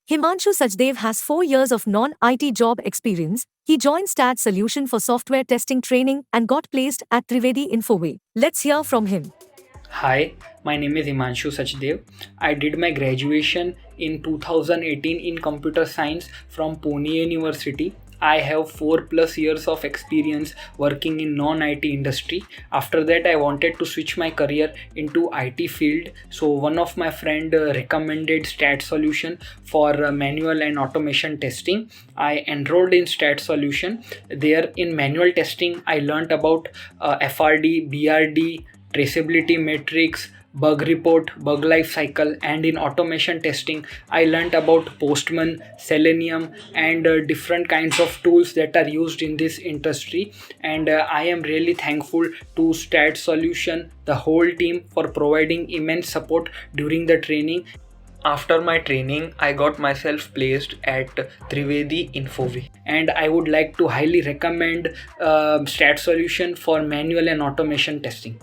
Himanshu Sachdev has 4 years of non-IT job experience. He joined STAT Solution for software testing training and got placed at Trivedi Infoway. Let's hear from him. Hi, my name is Himanshu Sachdev. I did my graduation in 2018 in computer science from Pune University. I have 4 plus years of experience working in non-IT industry. After that, I wanted to switch my career into IT field. So one of my friend recommended STAT Solution for manual and automation testing. I enrolled in STAT Solution. There in manual testing, I learned about FRD, BRD, traceability metrics, bug report, bug life cycle, and in automation testing I learned about Postman, Selenium, and different kinds of tools that are used in this industry. And I am really thankful to STAT Solution, the whole team, for providing immense support during the training. After my training, I got myself placed at Trivedi Infoway, and I would like to highly recommend STAT Solution for manual and automation testing.